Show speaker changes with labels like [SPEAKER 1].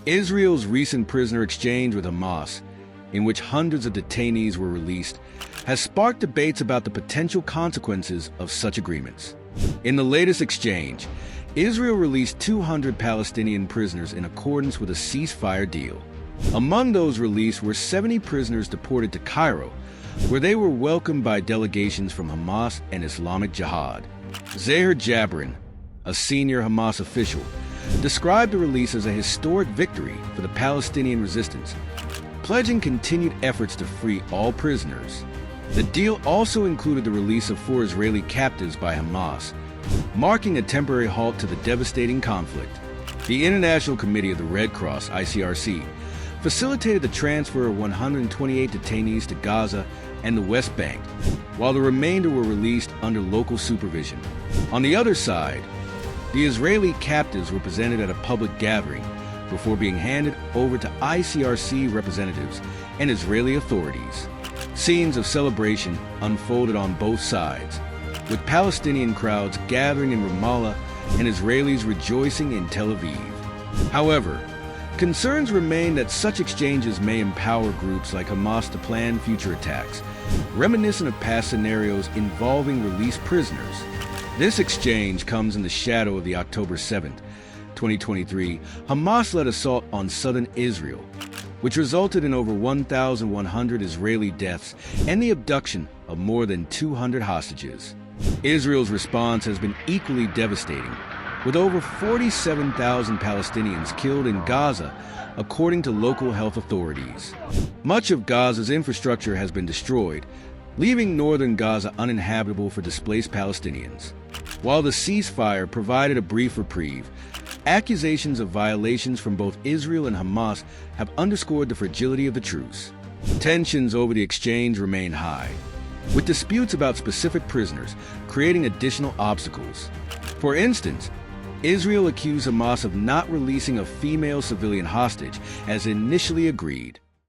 [SPEAKER 1] Israel's recent prisoner exchange with Hamas, in which hundreds of detainees were released, has sparked debates about the potential consequences of such agreements. In the latest exchange, Israel released 200 Palestinian prisoners in accordance with a ceasefire deal. Among those released were 70 prisoners deported to Cairo, where they were welcomed by delegations from Hamas and Islamic Jihad. Zaher Jabarin, a senior Hamas official, described the release as a historic victory for the Palestinian resistance, pledging continued efforts to free all prisoners. The deal also included the release of 4 Israeli captives by Hamas, marking a temporary halt to the devastating conflict. The International Committee of the Red Cross, ICRC, facilitated the transfer of 128 detainees to Gaza and the West Bank, while the remainder were released under local supervision. On the other side, the Israeli captives were presented at a public gathering before being handed over to ICRC representatives and Israeli authorities. Scenes of celebration unfolded on both sides, with Palestinian crowds gathering in Ramallah and Israelis rejoicing in Tel Aviv. However, concerns remain that such exchanges may empower groups like Hamas to plan future attacks, reminiscent of past scenarios involving released prisoners. This exchange comes in the shadow of the October 7, 2023, Hamas-led assault on southern Israel, which resulted in over 1,100 Israeli deaths and the abduction of more than 200 hostages. Israel's response has been equally devastating, with over 47,000 Palestinians killed in Gaza, according to local health authorities. Much of Gaza's infrastructure has been destroyed, leaving northern Gaza uninhabitable for displaced Palestinians. While the ceasefire provided a brief reprieve, accusations of violations from both Israel and Hamas have underscored the fragility of the truce. Tensions over the exchange remain high, with disputes about specific prisoners creating additional obstacles. For instance, Israel accused Hamas of not releasing a female civilian hostage as initially agreed.